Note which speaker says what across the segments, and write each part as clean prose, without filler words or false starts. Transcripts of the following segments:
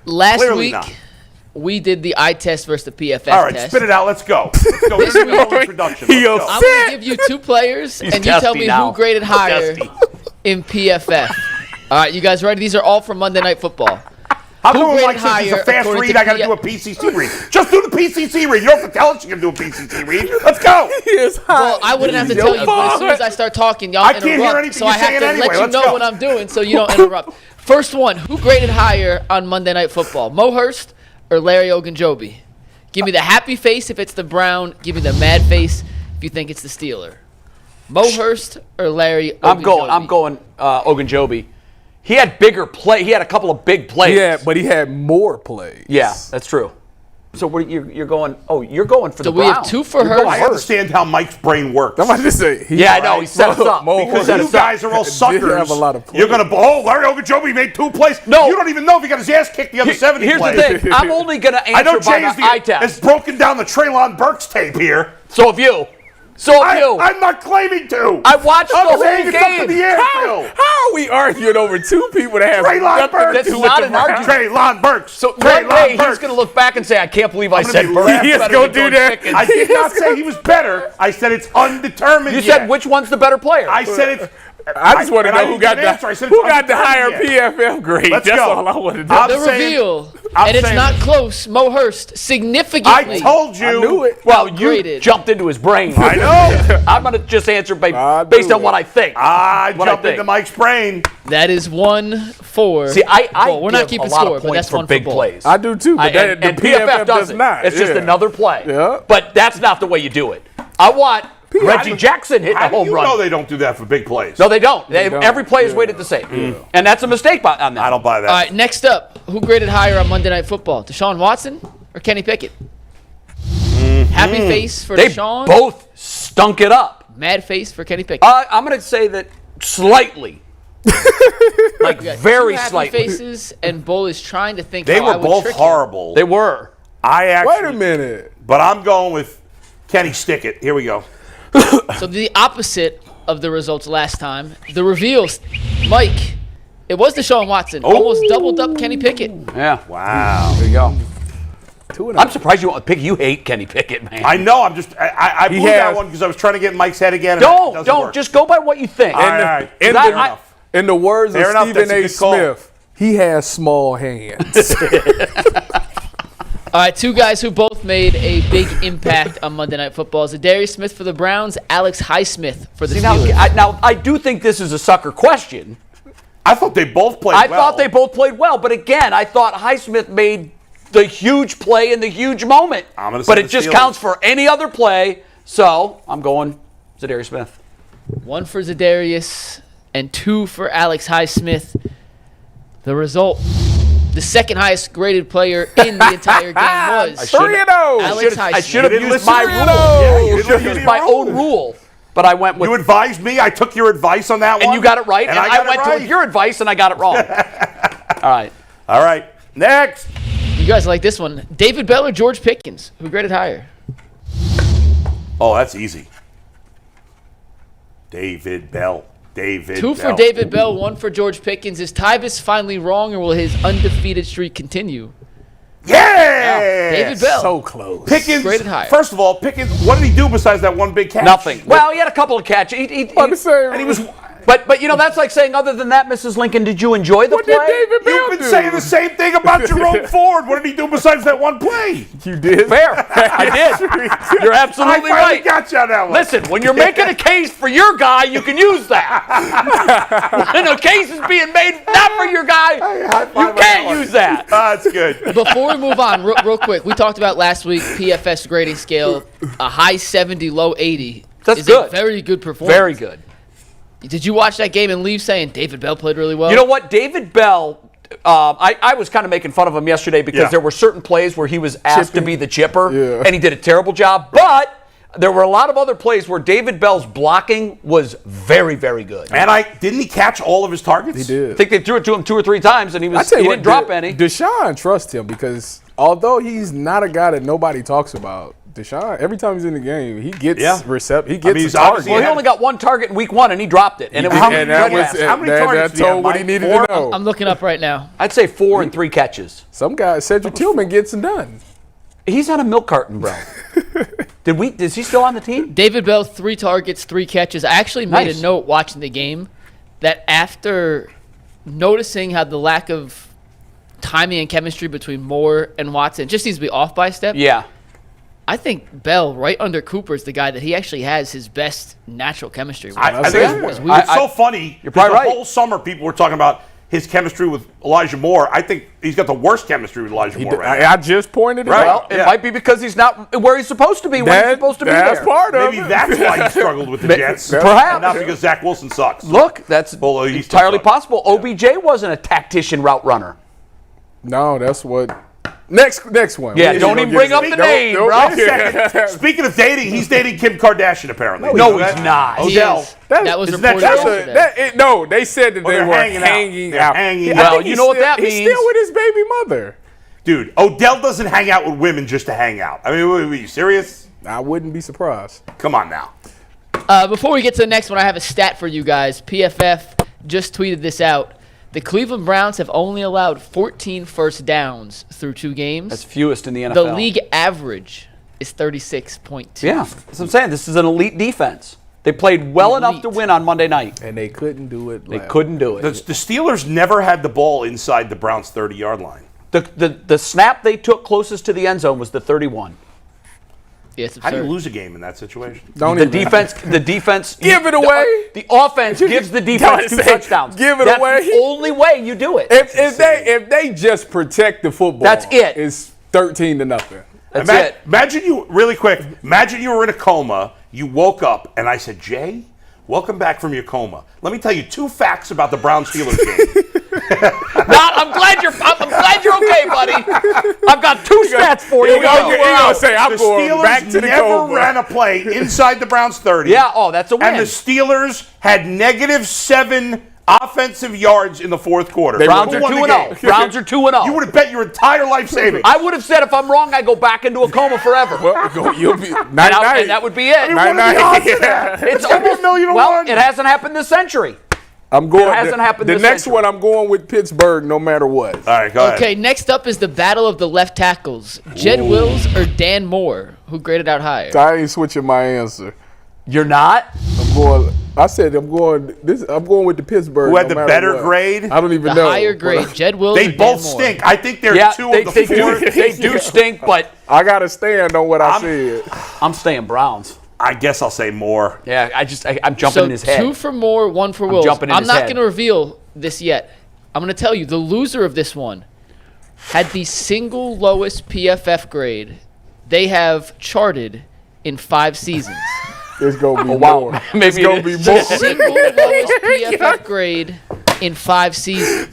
Speaker 1: Last
Speaker 2: Clearly
Speaker 1: week,
Speaker 2: not.
Speaker 1: we did the eye test versus the PFF test.
Speaker 2: All right, spit it out. Let's go. Let's go. This is the introduction. Let's go.
Speaker 1: I'm going to give you 2 players, and you tell me who graded higher in PFF. All right, you guys ready? These are all from Monday Night Football.
Speaker 2: How come when Mike says it's a fast read, I got to do a PCC read? Just do the PCC read. You don't have to tell us you can do a PCC read. Let's go.
Speaker 1: Well, I wouldn't have to tell you, but as soon as I start talking, y'all interrupt.
Speaker 2: Can't hear anything
Speaker 1: so I have to
Speaker 2: anyway.
Speaker 1: let you know what I'm doing so you don't interrupt. First one, who graded higher on Monday Night Football? Mo Hurst or Larry Ogunjobi? Give me the happy face if it's the Brown. Give me the mad face if you think it's the Steeler. Mo Hurst or Larry Ogunjobi?
Speaker 3: I'm going Ogunjobi. He had bigger play. He had a couple of big plays.
Speaker 4: Yeah, but he had more plays.
Speaker 3: Yeah, that's true. So you're going. Oh, you're going for the Browns.
Speaker 1: So we have 2 for Hurst.
Speaker 2: I understand how Mike's brain works.
Speaker 4: I'm about to say.
Speaker 3: I know. He set us up.
Speaker 2: Because you guys are all suckers.
Speaker 4: Have a lot of plays.
Speaker 2: You're going to. Oh, Larry Ogunjobi made 2 plays.
Speaker 3: No.
Speaker 2: You don't even know if he got his ass kicked the other 70
Speaker 3: Here's
Speaker 2: plays.
Speaker 3: the thing. I'm only going to
Speaker 2: I know
Speaker 3: answer by
Speaker 2: Jay's
Speaker 3: the eye test.
Speaker 2: has broken down the Treylon Burks tape here.
Speaker 3: So have you.
Speaker 2: I'm not claiming to.
Speaker 3: I watched the whole
Speaker 2: saying it's up to the
Speaker 3: game.
Speaker 2: air,
Speaker 4: How are we arguing over 2 people that have
Speaker 2: Treylon
Speaker 4: nothing
Speaker 2: Burks.
Speaker 4: to do
Speaker 3: That's
Speaker 4: with
Speaker 3: not
Speaker 4: the
Speaker 3: an
Speaker 4: Browns?
Speaker 3: argument.
Speaker 2: Treylon Burks.
Speaker 3: So
Speaker 2: Treylon
Speaker 3: Ray, he's
Speaker 2: Burks.
Speaker 3: going to look back and say, I can't believe I said
Speaker 2: be
Speaker 3: Burks.
Speaker 2: laughing.
Speaker 4: He is
Speaker 3: better
Speaker 4: going
Speaker 3: than
Speaker 4: to do
Speaker 3: George
Speaker 4: that.
Speaker 3: Pickens.
Speaker 2: I did not say he was better. I said it's undetermined
Speaker 3: You
Speaker 2: yet.
Speaker 3: said which one's the better player?
Speaker 2: I said it's.
Speaker 4: I just want to know who got the
Speaker 2: the
Speaker 4: higher PFF grade.
Speaker 2: Let's
Speaker 4: That's
Speaker 2: go.
Speaker 4: all I want to know.
Speaker 1: The reveal. And it's not close. Mo Hurst, significantly.
Speaker 2: I told you.
Speaker 4: I knew it.
Speaker 3: Well, you
Speaker 1: Upgraded.
Speaker 3: jumped into his brain.
Speaker 2: I know.
Speaker 3: I'm going to just answer based on what I think.
Speaker 2: I
Speaker 3: What
Speaker 2: jumped
Speaker 3: think.
Speaker 2: into Mike's brain.
Speaker 1: That is 1 for.
Speaker 3: See, I
Speaker 1: we're not
Speaker 3: give
Speaker 1: keeping
Speaker 3: a lot
Speaker 1: score,
Speaker 3: of
Speaker 1: but
Speaker 3: points
Speaker 1: that's
Speaker 3: for
Speaker 1: 1
Speaker 3: big
Speaker 1: for Bull.
Speaker 3: plays.
Speaker 4: I do too, but
Speaker 3: and
Speaker 4: the PFF does
Speaker 3: doesn't.
Speaker 4: not.
Speaker 3: It's just another play.
Speaker 4: Yeah.
Speaker 3: But that's not the way you do it. I want Reggie Jackson hitting a
Speaker 2: How do
Speaker 3: home
Speaker 2: you
Speaker 3: run.
Speaker 2: know they don't do that for big plays?
Speaker 3: No, they don't.
Speaker 4: don't.
Speaker 3: Every play is weighted the same. And that's a mistake on that.
Speaker 2: I don't buy that.
Speaker 1: All right, next up, who graded higher on Monday Night Football? Deshaun Watson or Kenny Pickett? Happy face for
Speaker 3: They
Speaker 1: Deshaun.
Speaker 3: both stunk it up.
Speaker 1: Mad face for Kenny Pickett.
Speaker 3: I'm going to say that slightly. Like
Speaker 1: We got
Speaker 3: very
Speaker 1: 2 happy
Speaker 3: slightly.
Speaker 1: faces, and Bull is trying to think
Speaker 2: They
Speaker 1: how I
Speaker 2: were
Speaker 1: would
Speaker 2: both
Speaker 1: trick him.
Speaker 2: horrible.
Speaker 3: They were.
Speaker 2: I actually.
Speaker 4: Wait a minute.
Speaker 2: But I'm going with Kenny Stickett. Here we go.
Speaker 1: So the opposite of the results last time. The reveals, Mike, it was Deshaun Watson. Almost doubled up Kenny Pickett.
Speaker 3: Yeah.
Speaker 2: Wow.
Speaker 3: There you go.
Speaker 4: 2-0.
Speaker 3: I'm surprised you went with Pickett. You hate Kenny Pickett, man.
Speaker 2: I know. I'm just. I blew that one because I was trying to get in Mike's head again. And it doesn't
Speaker 3: Don't.
Speaker 2: work.
Speaker 3: Just go by what you think.
Speaker 2: All right.
Speaker 4: In
Speaker 2: Fair
Speaker 4: the-
Speaker 2: enough.
Speaker 4: In the words
Speaker 2: Fair
Speaker 4: of
Speaker 2: enough,
Speaker 4: Stephen
Speaker 2: that's a
Speaker 4: A.
Speaker 2: good call.
Speaker 4: Smith, he has small hands.
Speaker 1: All right, 2 guys who both made a big impact on Monday Night Football. Za'Darius Smith for the Browns, Alex Highsmith for the Steelers.
Speaker 3: Now, I do think this is a sucker question.
Speaker 2: I thought they both played well.
Speaker 3: I thought they both played well, but again, I thought Highsmith made the huge play in the huge moment.
Speaker 2: I'm gonna say
Speaker 3: but it
Speaker 2: the
Speaker 3: just
Speaker 2: Steelers.
Speaker 3: counts for any other play, so I'm going Za'Darius Smith.
Speaker 1: 1 for Za'Darius and 2 for Alex Highsmith. The result, the second highest graded player in the entire game was
Speaker 4: 3-0.
Speaker 1: Alex Highsmith.
Speaker 3: I should have
Speaker 2: You didn't
Speaker 3: used
Speaker 2: listen
Speaker 3: my
Speaker 2: to me.
Speaker 3: rule.
Speaker 2: Yeah, you
Speaker 3: I
Speaker 2: didn't
Speaker 3: should have
Speaker 2: listen
Speaker 3: used
Speaker 2: to
Speaker 3: my
Speaker 2: your
Speaker 3: own rule. But I went with.
Speaker 2: You advised me. I took your advice on that one.
Speaker 3: And you got it right. And I
Speaker 2: got it
Speaker 3: went
Speaker 2: right.
Speaker 3: to your advice and I got it wrong. All right.
Speaker 2: All right. Next.
Speaker 1: You guys like this one. David Bell or George Pickens? Who graded higher?
Speaker 2: Oh, that's easy. David Bell.
Speaker 1: 2 for David Bell, 1 for George Pickens. Is Tyvis finally wrong, or will his undefeated streak continue?
Speaker 2: Yeah.
Speaker 1: David Bell.
Speaker 4: So close.
Speaker 2: Pickens.
Speaker 1: Graded higher.
Speaker 2: First of all, Pickens. What did he do besides that one big catch?
Speaker 3: Nothing. Well, he had a couple of catches.
Speaker 2: And he was.
Speaker 3: But you know, that's like saying, other than that, Mrs. Lincoln, did you enjoy the
Speaker 4: What
Speaker 3: play?
Speaker 4: did David Bell
Speaker 2: You've been
Speaker 4: do?
Speaker 2: saying the same thing about Jerome Ford. What did he do besides that one play?
Speaker 4: You did?
Speaker 3: Fair. I did. You're absolutely
Speaker 2: I finally
Speaker 3: right.
Speaker 2: got you on that one.
Speaker 3: Listen, when you're making a case for your guy, you can use that. When a case is being made not for your guy, you can't use that.
Speaker 2: That's good.
Speaker 1: Before we move on, real quick, we talked about last week PFF's grading scale, a high 70, low 80.
Speaker 3: That's
Speaker 1: is
Speaker 3: good.
Speaker 1: A very good performance.
Speaker 3: Very good.
Speaker 1: Did you watch that game and leave saying David Bell played really well?
Speaker 3: You know what? David Bell, I was kind of making fun of him yesterday because there were certain plays where he was asked to be the chipper, and he did a terrible job. But there were a lot of other plays where David Bell's blocking was very, very good.
Speaker 2: And didn't he catch all of his targets?
Speaker 4: He did.
Speaker 3: I think they threw it to him 2 or 3 times, and he didn't drop any.
Speaker 4: Deshaun trusts him because although he's not a guy that nobody talks about, Deshaun, every time he's in the game, he gets
Speaker 2: Yeah.
Speaker 4: He gets
Speaker 2: he's
Speaker 4: a target.
Speaker 2: obviously
Speaker 3: Well, he only got one target in week 1, and he dropped it. And it was
Speaker 2: How many
Speaker 3: how
Speaker 2: targets
Speaker 4: that
Speaker 2: do you have,
Speaker 4: told what he
Speaker 2: Mike?
Speaker 4: needed
Speaker 2: 4?
Speaker 4: to know.
Speaker 1: I'm looking up right now.
Speaker 3: I'd say 4 and 3 catches.
Speaker 4: Some guy, Cedric Tillman, gets it done.
Speaker 3: He's on a milk carton, bro. Is he still on the team?
Speaker 1: David Bell, 3 targets, 3 catches. I actually made
Speaker 3: Nice.
Speaker 1: a note watching the game that after noticing how the lack of timing and chemistry between Moore and Watson just needs to be off by a step.
Speaker 3: Yeah.
Speaker 1: I think Bell, right under Cooper, is the guy that he actually has his best natural chemistry with.
Speaker 2: I think
Speaker 1: It's
Speaker 2: it's
Speaker 1: weird.
Speaker 2: so funny.
Speaker 3: You're probably
Speaker 2: the
Speaker 3: right.
Speaker 2: whole summer, people were talking about his chemistry with Elijah Moore. I think he's got the worst chemistry with Elijah Moore right now.
Speaker 4: I just pointed it
Speaker 2: Right.
Speaker 4: out.
Speaker 3: Well, it might be because he's not where he's supposed to be when he's supposed to be
Speaker 4: That's
Speaker 3: there.
Speaker 4: part of
Speaker 2: Maybe
Speaker 4: it.
Speaker 2: that's why he struggled with the Jets.
Speaker 3: Perhaps.
Speaker 2: And not because Zach Wilson sucks.
Speaker 3: Look, that's
Speaker 2: Well, he still
Speaker 3: entirely
Speaker 2: sucks.
Speaker 3: possible. OBJ wasn't a tactician route runner.
Speaker 4: No, that's what. Next one.
Speaker 3: Yeah,
Speaker 4: We
Speaker 3: don't
Speaker 4: ain't
Speaker 3: even
Speaker 4: gonna
Speaker 3: bring
Speaker 4: get
Speaker 3: up
Speaker 4: it.
Speaker 3: the
Speaker 4: Don't-
Speaker 3: name,
Speaker 4: don't-
Speaker 3: bro.
Speaker 2: Wait a second. Speaking of dating, he's dating Kim Kardashian, apparently.
Speaker 3: No,
Speaker 2: You know
Speaker 3: he's
Speaker 2: that?
Speaker 3: not.
Speaker 1: He
Speaker 2: Odell.
Speaker 1: is. That was
Speaker 2: isn't that
Speaker 1: reported
Speaker 2: true?
Speaker 1: yesterday.
Speaker 4: No, they said that they
Speaker 2: they're
Speaker 4: were
Speaker 2: hanging
Speaker 4: hanging
Speaker 2: out.
Speaker 4: out.
Speaker 2: They're hanging
Speaker 4: I
Speaker 2: out.
Speaker 3: Well,
Speaker 4: think
Speaker 3: you
Speaker 4: he's
Speaker 3: know what
Speaker 4: still-
Speaker 3: that
Speaker 4: He's
Speaker 3: means.
Speaker 4: still with his baby mother.
Speaker 2: Dude, Odell doesn't hang out with women just to hang out. I mean, are you serious?
Speaker 4: I wouldn't be surprised.
Speaker 2: Come on now.
Speaker 1: Before we get to the next one, I have a stat for you guys. PFF just tweeted this out. The Cleveland Browns have only allowed 14 first downs through 2 games.
Speaker 3: That's fewest in the NFL.
Speaker 1: The league average is 36.2.
Speaker 3: Yeah, that's what I'm saying. This is an elite defense. They played well enough to
Speaker 1: Elite.
Speaker 3: win on Monday night.
Speaker 4: And they couldn't do it.
Speaker 3: They couldn't do it.
Speaker 2: The Steelers never had the ball inside the Browns' 30-yard line.
Speaker 3: The snap they took closest to the end zone was the 31.
Speaker 1: Yeah, it's
Speaker 2: How do you
Speaker 1: absurd.
Speaker 2: lose a game in that situation?
Speaker 4: Don't
Speaker 3: The
Speaker 4: even.
Speaker 3: defense.
Speaker 4: Give it away.
Speaker 3: The offense gives the defense 2
Speaker 4: Say,
Speaker 3: touchdowns.
Speaker 4: give it
Speaker 3: That's
Speaker 4: away.
Speaker 3: the only way you do it.
Speaker 4: If they just protect the football,
Speaker 3: That's it.
Speaker 4: It's 13-0.
Speaker 3: That's it.
Speaker 2: Imagine you, really quick, imagine you were in a coma, you woke up, and I said, Jay, welcome back from your coma. Let me tell you 2 facts about the Browns-Steelers game.
Speaker 3: I'm glad you're okay, buddy. I've got 2 stats for you.
Speaker 4: He gonna say, I'm
Speaker 2: The
Speaker 4: going back
Speaker 2: Steelers
Speaker 4: to the
Speaker 2: never
Speaker 4: coma.
Speaker 2: ran a play inside the Browns' 30.
Speaker 3: Yeah, that's a win.
Speaker 2: And the Steelers had -7 offensive yards in the 4th quarter.
Speaker 3: Browns
Speaker 2: Who
Speaker 3: are
Speaker 2: won the
Speaker 3: 2-0.
Speaker 2: game?
Speaker 3: Browns are 2-0.
Speaker 2: You would have bet your entire life savings.
Speaker 3: I would have said if I'm wrong, I go back into a coma forever.
Speaker 4: Well, you'll be
Speaker 3: and
Speaker 4: night.
Speaker 3: that would be it.
Speaker 2: What are the odds of that?
Speaker 3: It's
Speaker 2: gotta be
Speaker 3: almost
Speaker 2: $1 million to
Speaker 3: well,
Speaker 2: 1.
Speaker 3: it hasn't happened this century.
Speaker 4: I'm going.
Speaker 3: It hasn't happened
Speaker 4: The
Speaker 3: this
Speaker 4: next
Speaker 3: century.
Speaker 4: one, I'm going with Pittsburgh, no matter what.
Speaker 2: All right, go ahead.
Speaker 1: Okay, next up is the battle of the left tackles. Jed Wills or Dan Moore, who graded out higher?
Speaker 4: I ain't switching my answer.
Speaker 3: You're not?
Speaker 4: I'm going. I said I'm going. I'm going with the Pittsburgh.
Speaker 2: Who had
Speaker 4: no
Speaker 2: the
Speaker 4: matter
Speaker 2: better
Speaker 4: what.
Speaker 2: grade?
Speaker 4: I don't even
Speaker 1: The
Speaker 4: know.
Speaker 1: higher
Speaker 4: but
Speaker 1: grade, Jed Wills
Speaker 2: They
Speaker 1: or Dan
Speaker 2: both
Speaker 1: Moore?
Speaker 2: stink. I think they're
Speaker 3: Yeah,
Speaker 2: 2
Speaker 3: they,
Speaker 2: of the 4.
Speaker 3: they do stink, but
Speaker 4: I gotta stand on what I said.
Speaker 3: I'm staying Browns.
Speaker 2: I guess I'll say more.
Speaker 3: Yeah, I'm jumping
Speaker 1: So
Speaker 3: in his head.
Speaker 1: 2 for Moore, 1 for Wills.
Speaker 3: jumping in
Speaker 1: I'm
Speaker 3: his
Speaker 1: not
Speaker 3: head.
Speaker 1: going to reveal this yet. I'm going to tell you, the loser of this one had the single lowest PFF grade they have charted in 5 seasons.
Speaker 4: It's gonna be
Speaker 3: wow.
Speaker 4: more.
Speaker 3: Maybe
Speaker 4: it's gonna
Speaker 3: it
Speaker 4: be
Speaker 3: is.
Speaker 4: more.
Speaker 1: Single lowest PFF grade in 5 seasons.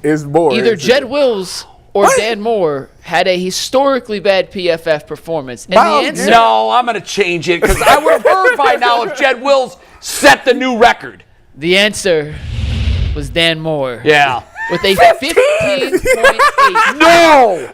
Speaker 4: It's more.
Speaker 1: Either
Speaker 4: isn't
Speaker 1: Jed
Speaker 4: it?
Speaker 1: Wills or Dan Moore had a historically bad PFF performance. And
Speaker 4: Myles
Speaker 1: the answer,
Speaker 3: No, I'm going to change it because I would have heard by now if Jed Wills set the new record.
Speaker 1: the answer was Dan Moore.
Speaker 3: Yeah.
Speaker 1: With a 15.8.
Speaker 3: No!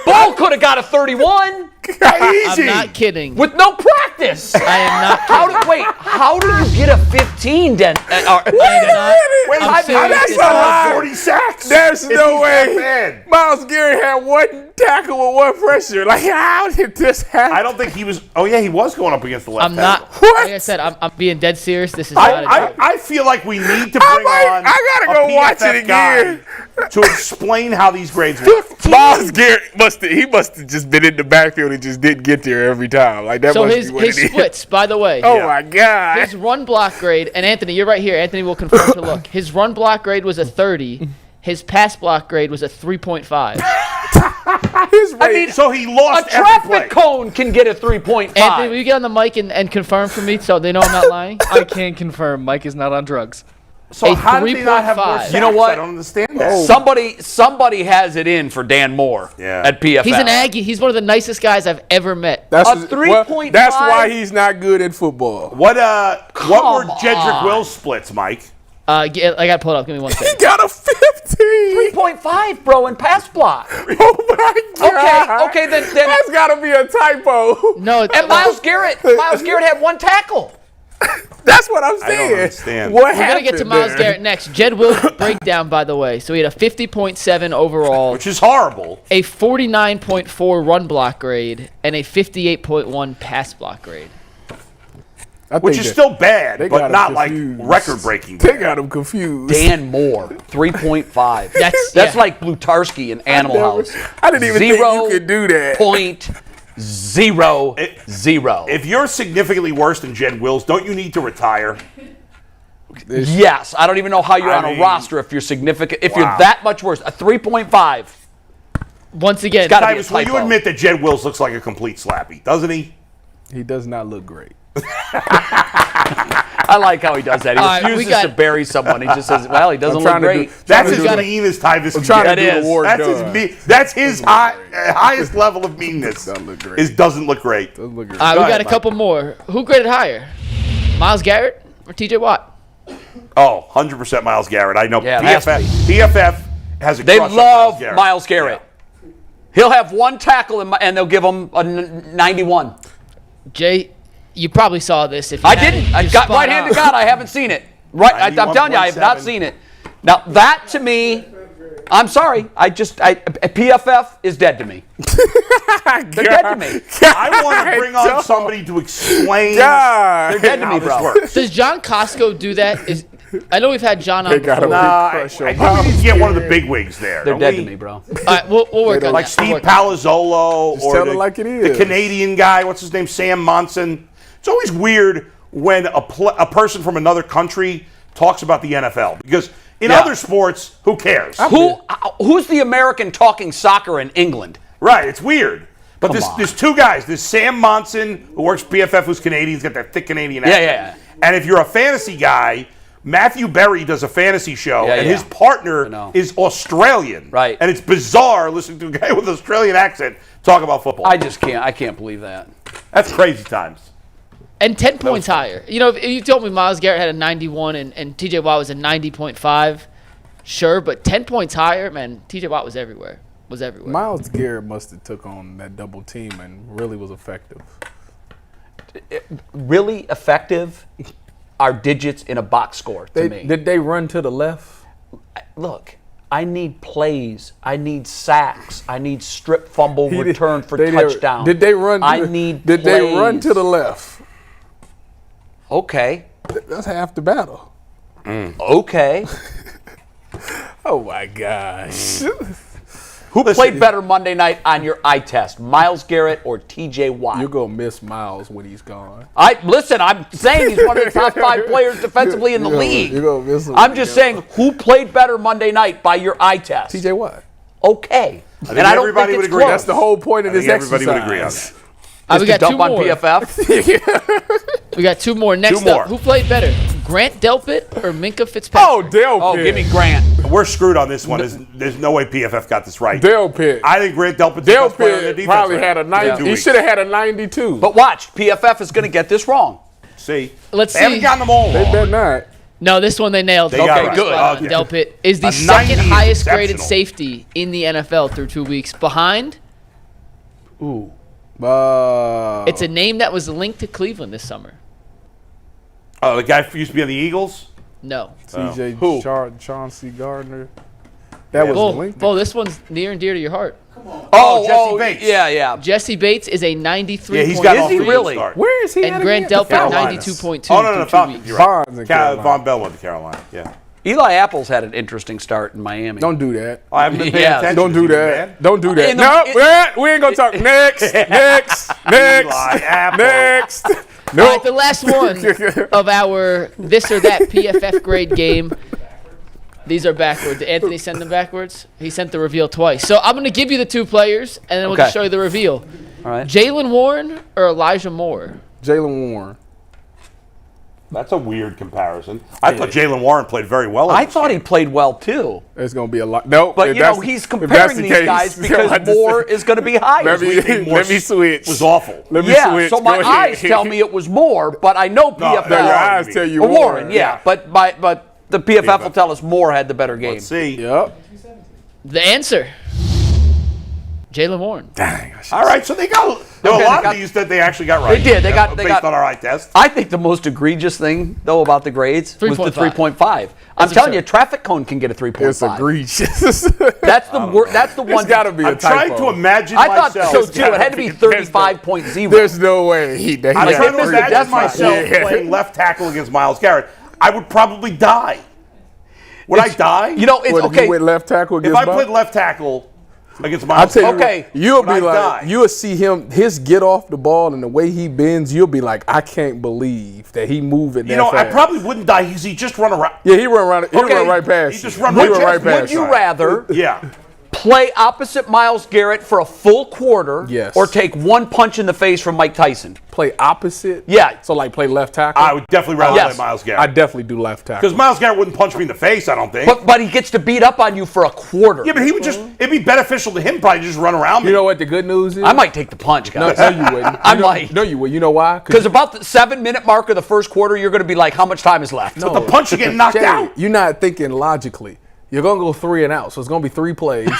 Speaker 3: Ball could have got a 31
Speaker 2: Easy.
Speaker 1: I'm not kidding.
Speaker 3: with no practice.
Speaker 1: I am not kidding.
Speaker 3: How do you get a 15, Den?
Speaker 1: I am not.
Speaker 2: Wait,
Speaker 1: I'm
Speaker 2: how
Speaker 1: serious.
Speaker 2: that's
Speaker 1: It's
Speaker 2: not
Speaker 1: not-
Speaker 2: 40 sacks.
Speaker 4: There's
Speaker 2: If
Speaker 4: no
Speaker 2: he's
Speaker 4: way.
Speaker 2: that bad.
Speaker 4: Myles Garrett had 1 tackle with 1 pressure. Like, how did this happen?
Speaker 2: I don't think he was. Oh yeah, he was going up against the left.
Speaker 1: I'm not.
Speaker 2: tackle.
Speaker 1: Like I said, I'm being dead serious. This is not a joke.
Speaker 2: I feel like we need to bring on.
Speaker 4: I gotta
Speaker 2: a
Speaker 4: go watch
Speaker 2: PFF
Speaker 4: it again.
Speaker 2: guy to explain how these grades work.
Speaker 4: Myles Garrett must have just been in the backfield and just didn't get there every time. Like that
Speaker 1: So
Speaker 4: must
Speaker 1: his
Speaker 4: be what it is.
Speaker 1: splits, by the way.
Speaker 4: Oh my God.
Speaker 1: His run block grade, and Anthony, you're right here. Anthony will confirm to look. His run block grade was a 30. His pass block grade was a 3.5.
Speaker 3: I mean,
Speaker 2: So he lost
Speaker 3: a
Speaker 2: every
Speaker 3: traffic
Speaker 2: play.
Speaker 3: cone can get a 3.5.
Speaker 1: Anthony, will you get on the mic and confirm for me so they know I'm not lying?
Speaker 5: I can confirm Mike is not on drugs.
Speaker 2: So
Speaker 1: a
Speaker 2: how did he not have more
Speaker 1: 3.5.
Speaker 2: sacks?
Speaker 3: You know what?
Speaker 2: I don't understand that.
Speaker 3: Somebody has it in for Dan Moore
Speaker 2: Yeah.
Speaker 3: at PFF.
Speaker 1: He's an Aggie. He's one of the nicest guys I've ever met.
Speaker 3: A 3.5?
Speaker 4: That's why he's not good at football.
Speaker 2: What were
Speaker 3: Come
Speaker 2: Jedrick
Speaker 3: on.
Speaker 2: Wills splits, Mike?
Speaker 1: I got to pull it up. Give me one
Speaker 4: He
Speaker 1: second.
Speaker 4: got a 15.
Speaker 3: 3.5, bro, in pass block.
Speaker 4: Oh my God.
Speaker 3: Okay, then
Speaker 4: That's got to be a typo.
Speaker 1: No,
Speaker 3: and Myles Garrett had 1 tackle.
Speaker 4: That's what I'm saying.
Speaker 2: I don't understand.
Speaker 4: What
Speaker 1: we're going to
Speaker 4: happened
Speaker 1: get to Myles
Speaker 4: there?
Speaker 1: Garrett next. Jed Wills breakdown, by the way. So he had a 50.7 overall,
Speaker 2: Which is horrible.
Speaker 1: a 49.4 run block grade, and a 58.1 pass block grade.
Speaker 2: Which is still bad,
Speaker 4: they
Speaker 2: but
Speaker 4: got
Speaker 2: not
Speaker 4: him
Speaker 2: like
Speaker 4: confused.
Speaker 2: record-breaking
Speaker 4: They
Speaker 2: bad.
Speaker 4: got him confused.
Speaker 3: Dan Moore, 3.5.
Speaker 1: That's
Speaker 3: That's
Speaker 1: yeah.
Speaker 3: like Blutarski in Animal House.
Speaker 4: I didn't even think you could do that.
Speaker 3: 0.00.
Speaker 2: If you're significantly worse than Jed Wills, don't you need to retire?
Speaker 3: Yes, I don't even know how you're on a roster if you're significant. If you're that much worse, a 3.5.
Speaker 1: Once again,
Speaker 3: gotta be a
Speaker 2: Tyvis, will you
Speaker 3: typo.
Speaker 2: admit that Jed Wills looks like a complete slappy, doesn't he?
Speaker 4: He does not look great.
Speaker 3: I like how he does that. He
Speaker 1: All right, we
Speaker 3: refuses
Speaker 1: got-
Speaker 3: to bury someone. He just says, well, he doesn't look
Speaker 4: trying to
Speaker 3: great.
Speaker 4: do-
Speaker 2: That's
Speaker 4: trying
Speaker 2: as
Speaker 4: to do-
Speaker 2: mean as Tyvis can
Speaker 4: trying to
Speaker 2: get.
Speaker 4: do
Speaker 3: That
Speaker 4: the
Speaker 3: is.
Speaker 4: war
Speaker 2: That's
Speaker 4: done.
Speaker 2: That's his highest level of meanness.
Speaker 4: Doesn't look great.
Speaker 2: Is doesn't look great.
Speaker 4: Doesn't look great.
Speaker 1: we
Speaker 2: Go
Speaker 1: got
Speaker 2: ahead,
Speaker 1: a
Speaker 2: Mike.
Speaker 1: couple more. Who graded higher? Myles Garrett or TJ Watt?
Speaker 2: Oh, 100% Myles Garrett. I know.
Speaker 3: Yeah, it has to be.
Speaker 2: PFF has a
Speaker 3: They
Speaker 2: crush on
Speaker 3: love
Speaker 2: Garrett.
Speaker 3: Myles Garrett. He'll have 1 tackle and they'll give him a 91.
Speaker 1: Jay, you probably saw this. If you
Speaker 3: I
Speaker 1: hadn't,
Speaker 3: didn't. I
Speaker 1: you're
Speaker 3: got
Speaker 1: spot
Speaker 3: right hand
Speaker 1: on.
Speaker 3: to God. I haven't seen it. Right, I'm telling you, I have not
Speaker 2: 91.7.
Speaker 3: seen it. Now that to me, I'm sorry. PFF is dead to me. They're dead to me.
Speaker 2: I want to bring on somebody to explain
Speaker 4: God.
Speaker 3: They're dead to
Speaker 2: how
Speaker 3: me,
Speaker 2: this
Speaker 3: bro.
Speaker 2: works.
Speaker 1: Does John Costco do that? I know we've had John on
Speaker 4: They got
Speaker 1: before.
Speaker 4: him.
Speaker 2: I
Speaker 4: Crush on
Speaker 2: think we need to
Speaker 4: Myles
Speaker 2: get one of the
Speaker 4: Garrett.
Speaker 2: big wigs there.
Speaker 3: They're
Speaker 2: don't
Speaker 3: dead
Speaker 2: we?
Speaker 3: to me, bro.
Speaker 1: All right, we'll work on
Speaker 2: Like
Speaker 1: that.
Speaker 2: Steve
Speaker 1: We'll work on
Speaker 2: Palazzolo
Speaker 4: Just
Speaker 2: or
Speaker 4: tell it
Speaker 2: the,
Speaker 4: like it
Speaker 2: the
Speaker 4: is.
Speaker 2: Canadian guy. What's his name? Sam Monson. It's always weird when a person from another country talks about the NFL because in
Speaker 3: Yeah.
Speaker 2: other sports, who cares?
Speaker 3: Who's the American talking soccer in England?
Speaker 2: Right, it's weird. But
Speaker 3: Come on.
Speaker 2: there's 2 guys. There's Sam Monson, who works for PFF, who's Canadian. He's got that thick Canadian
Speaker 3: Yeah,
Speaker 2: accent.
Speaker 3: yeah.
Speaker 2: And if you're a fantasy guy, Matthew Berry does a fantasy show,
Speaker 3: Yeah,
Speaker 2: and
Speaker 3: yeah.
Speaker 2: his partner
Speaker 3: know.
Speaker 2: is Australian.
Speaker 3: Right.
Speaker 2: And it's bizarre listening to a guy with an Australian accent talk about football.
Speaker 3: I just can't. I can't believe that.
Speaker 2: That's crazy times.
Speaker 1: And 10 points higher. You know, if you told me Myles Garrett had a 91 and TJ Watt was a 90.5, sure, but 10 points higher, man, TJ Watt was everywhere.
Speaker 4: Myles Garrett must have took on that double team and really was effective.
Speaker 3: Really effective are digits in a box score to me.
Speaker 4: Did they run to the left?
Speaker 3: Look, I need plays. I need sacks. I need strip fumble return for touchdown.
Speaker 4: Did they run?
Speaker 3: I need
Speaker 4: Did
Speaker 3: plays.
Speaker 4: they run to the left?
Speaker 3: Okay.
Speaker 4: That's half the battle.
Speaker 3: Okay.
Speaker 4: Oh my gosh.
Speaker 3: Who played better Monday night on your eye test, Myles Garrett or TJ Watt?
Speaker 4: You're gonna miss Myles when he's gone.
Speaker 3: Listen, I'm saying he's one of the top 5 players defensively in the league.
Speaker 4: You're gonna miss him.
Speaker 3: I'm just saying, who played better Monday night by your eye test?
Speaker 4: TJ Watt.
Speaker 3: Okay.
Speaker 2: think
Speaker 3: And I don't
Speaker 2: everybody
Speaker 3: think
Speaker 2: would
Speaker 3: it's
Speaker 2: agree.
Speaker 3: close.
Speaker 4: That's the whole point of
Speaker 2: I think
Speaker 4: this
Speaker 2: everybody
Speaker 4: exercise.
Speaker 2: would agree on that.
Speaker 1: We
Speaker 3: Just
Speaker 1: got
Speaker 3: to
Speaker 1: 2
Speaker 3: dump on
Speaker 1: more.
Speaker 3: PFF.
Speaker 1: We got 2 more. Next
Speaker 2: 2 more.
Speaker 1: up, who played better, Grant Delpit or Minka Fitzpatrick?
Speaker 4: Oh, Dale
Speaker 3: Oh,
Speaker 4: Pitt.
Speaker 3: give me Grant.
Speaker 2: We're screwed on this one. There's no way PFF got this right.
Speaker 4: Dale Pitt.
Speaker 2: I think Grant Delpit's the
Speaker 4: Dale
Speaker 2: best player on their
Speaker 4: Pitt
Speaker 2: defense
Speaker 4: probably
Speaker 2: right
Speaker 4: had a
Speaker 2: now.
Speaker 4: 90. He should have had a 92.
Speaker 3: But watch, PFF is going to get this wrong.
Speaker 2: See,
Speaker 1: Let's
Speaker 2: they haven't
Speaker 1: see.
Speaker 2: gotten them all
Speaker 4: They
Speaker 2: wrong.
Speaker 4: better not.
Speaker 1: No, this one they nailed.
Speaker 2: They got
Speaker 3: Okay,
Speaker 2: it right.
Speaker 3: good.
Speaker 2: Okay.
Speaker 1: Delpit is the
Speaker 2: A 90
Speaker 1: second
Speaker 2: is
Speaker 1: highest graded
Speaker 2: exceptional.
Speaker 1: safety in the NFL through 2 weeks. Behind, it's a name that was linked to Cleveland this summer.
Speaker 2: Oh, the guy who used to be on the Eagles?
Speaker 1: No.
Speaker 4: TJ
Speaker 2: Who?
Speaker 4: Chauncey Gardner. That was linked.
Speaker 1: Bo, this one's near and dear to your heart.
Speaker 2: Oh, Jesse Bates.
Speaker 3: Yeah, yeah.
Speaker 1: Jesse Bates is a 93.
Speaker 2: Yeah, he's got
Speaker 3: Is
Speaker 2: off
Speaker 3: he
Speaker 2: to a good
Speaker 3: really?
Speaker 2: start.
Speaker 4: Where is he
Speaker 1: and
Speaker 4: at
Speaker 1: Grant
Speaker 4: again?
Speaker 1: Delpit
Speaker 2: Carolina.
Speaker 1: 92.2.
Speaker 2: Oh, no, the
Speaker 1: through 2
Speaker 2: Falcons.
Speaker 1: weeks.
Speaker 2: You're right.
Speaker 4: Barnes in Carolina.
Speaker 2: Von Bell went to Carolina. Yeah.
Speaker 3: Eli Apples had an interesting start in Miami.
Speaker 4: Don't do that.
Speaker 2: I haven't been paying
Speaker 3: Yeah,
Speaker 2: attention.
Speaker 4: Don't do
Speaker 2: Is he
Speaker 4: that.
Speaker 2: bad?
Speaker 4: Don't do that.
Speaker 3: In the-
Speaker 4: No, we ain't gonna talk. Next.
Speaker 2: Eli Apple.
Speaker 4: Next.
Speaker 1: All
Speaker 4: No.
Speaker 1: right, the last one of our this or that PFF grade game. These are backwards. Did Anthony send them backwards? He sent the reveal twice. So I'm going to give you the 2 players, and then we'll just
Speaker 3: Okay.
Speaker 1: show you the reveal.
Speaker 3: All right.
Speaker 1: Jalen Warren or Elijah Moore?
Speaker 4: Jalen Warren.
Speaker 2: That's a weird comparison. I thought Jalen Warren played very well.
Speaker 3: I thought he played well too.
Speaker 4: It's gonna be a lot. No,
Speaker 3: But,
Speaker 4: if
Speaker 3: you know,
Speaker 4: that's-
Speaker 3: he's
Speaker 4: if that's
Speaker 3: comparing
Speaker 4: the
Speaker 3: these
Speaker 4: case,
Speaker 3: guys
Speaker 4: I
Speaker 3: because
Speaker 4: just-
Speaker 3: Moore is going to be higher.
Speaker 4: Let me switch.
Speaker 2: was awful.
Speaker 4: Let me
Speaker 3: Yeah,
Speaker 4: switch.
Speaker 3: so my
Speaker 4: Go ahead.
Speaker 3: eyes tell me it was Moore, but I know PFF.
Speaker 2: no, your
Speaker 4: eyes tell you
Speaker 3: Warren,
Speaker 4: Warren.
Speaker 3: yeah. But the PFF will tell us Moore had the better game.
Speaker 2: Let's see.
Speaker 6: Yep.
Speaker 1: The answer. Jaylen Warren.
Speaker 2: Dang. All right, so there were a lot of these that they actually got right.
Speaker 3: They did. They got
Speaker 2: based on our eye test.
Speaker 3: I think the most egregious thing, though, about the grades was the 3.5. I'm telling you, traffic cone can get a 3.5.
Speaker 6: It's egregious.
Speaker 3: That's the one.
Speaker 6: It's got to be a
Speaker 2: I'm
Speaker 6: typo.
Speaker 2: trying to imagine
Speaker 3: I thought
Speaker 2: myself.
Speaker 3: so too. It had to be 35.0.
Speaker 6: There's no way.
Speaker 2: I'm trying to imagine
Speaker 3: that's
Speaker 2: myself playing left tackle against Myles Garrett. I would probably die. Would I die?
Speaker 3: You know, it's
Speaker 6: What,
Speaker 3: okay.
Speaker 6: You went left tackle
Speaker 2: If
Speaker 6: against
Speaker 2: I played left tackle against Myles
Speaker 6: I'll tell
Speaker 2: Garrett,
Speaker 6: you, you'll
Speaker 2: would
Speaker 6: be
Speaker 2: I
Speaker 6: like,
Speaker 2: die?
Speaker 6: you'll see him, his get off the ball and the way he bends, you'll be like, I can't believe that he moved it that
Speaker 2: You know, I
Speaker 6: fast.
Speaker 2: probably wouldn't die because he just run around.
Speaker 6: Yeah, he run right past.
Speaker 2: He just
Speaker 6: you.
Speaker 2: run
Speaker 6: He
Speaker 2: right
Speaker 6: run
Speaker 2: past
Speaker 6: right
Speaker 2: you.
Speaker 6: past
Speaker 3: Would you rather
Speaker 2: Yeah.
Speaker 3: play opposite Myles Garrett for a full quarter
Speaker 6: Yes.
Speaker 3: or take one punch in the face from Mike Tyson?
Speaker 6: Play opposite?
Speaker 3: Yeah.
Speaker 6: So like play left tackle?
Speaker 2: I would definitely rather
Speaker 3: Yes.
Speaker 2: play Myles
Speaker 6: I
Speaker 2: Garrett.
Speaker 6: definitely do left tackle.
Speaker 2: Because Myles Garrett wouldn't punch me in the face, I don't think.
Speaker 3: But he gets to beat up on you for a quarter.
Speaker 2: Yeah, but he would it'd be beneficial to him probably just run around me.
Speaker 6: You know what the good news is?
Speaker 3: I might take the punch,
Speaker 6: No,
Speaker 3: guys.
Speaker 6: you wouldn't.
Speaker 3: I might.
Speaker 6: No, you would. You know why?
Speaker 3: Because about the 7-minute mark of the first quarter, you're going to be like, how much time is left?
Speaker 2: But the punch, you get knocked
Speaker 6: Jay,
Speaker 2: out.
Speaker 6: you're not thinking logically. You're going to go 3 and out, so it's going to be 3 plays.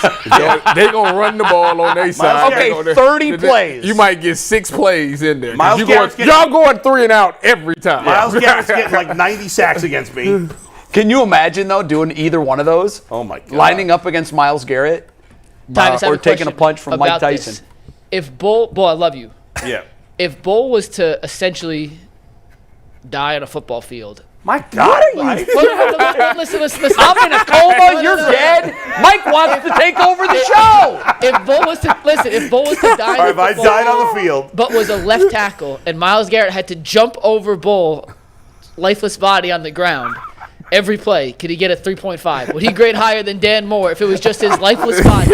Speaker 6: They're going to run the ball on their side.
Speaker 3: Okay,
Speaker 6: They're gonna-
Speaker 3: 30 plays.
Speaker 6: You might get 6 plays in there. 'Cause
Speaker 2: Myles Garrett's
Speaker 6: y'all going 3 and out every time.
Speaker 2: Myles Garrett's getting like 90 sacks against me.
Speaker 3: Can you imagine, though, doing either one of those?
Speaker 2: Oh, my God.
Speaker 3: Lining up against Myles Garrett
Speaker 1: Tyvis, I have
Speaker 3: or
Speaker 1: a
Speaker 3: taking a
Speaker 1: question
Speaker 3: punch from Mike
Speaker 1: about
Speaker 3: Tyson?
Speaker 1: this. If Bull, I love you.
Speaker 2: Yeah.
Speaker 1: If Bull was to essentially die on a football field.
Speaker 2: My God. Mike.
Speaker 1: Listen.
Speaker 3: I'm in a coma, you're dead. Mike wants to take over the show.
Speaker 1: If Bull was to die
Speaker 2: All right,
Speaker 1: on
Speaker 2: if
Speaker 1: the
Speaker 2: I
Speaker 1: football
Speaker 2: died on the field.
Speaker 1: but was a left tackle, and Myles Garrett had to jump over Bull, lifeless body on the ground, every play, could he get a 3.5? Would he grade higher than Dan Moore if it was just his lifeless body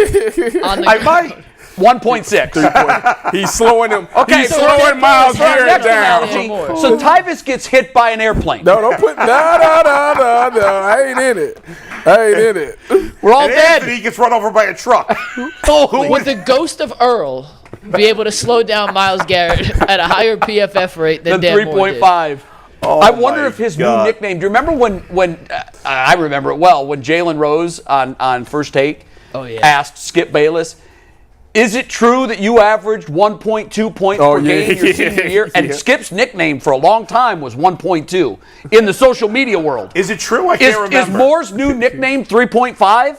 Speaker 1: on the
Speaker 2: I
Speaker 1: ground?
Speaker 2: might.
Speaker 3: 1.6.
Speaker 6: He's slowing him.
Speaker 3: Okay,
Speaker 6: He's
Speaker 3: so
Speaker 6: slowing Myles
Speaker 3: So our
Speaker 6: Garrett
Speaker 3: next
Speaker 6: down.
Speaker 3: analogy,
Speaker 1: More.
Speaker 3: so Tyvis gets hit by an airplane.
Speaker 6: No, don't put no. I ain't in it.
Speaker 3: We're all
Speaker 2: And
Speaker 3: dead.
Speaker 2: Anthony gets run over by a truck.
Speaker 1: Would the ghost of Earl be able to slow down Myles Garrett at a higher PFF rate than
Speaker 3: The
Speaker 1: Dan Moore did?
Speaker 3: 3.5.
Speaker 2: Oh,
Speaker 3: I wonder
Speaker 2: my
Speaker 3: if his
Speaker 2: God.
Speaker 3: new nickname. Do you remember when I remember it well when Jalen Rose on First Take asked Skip Bayless, "Is it true that you averaged 1.2 points per game your senior year?" And Skip's nickname for a long time was 1.2 in the social media world.
Speaker 2: Is it true? I can't
Speaker 3: Is
Speaker 2: remember.
Speaker 3: Moore's new nickname 3.5?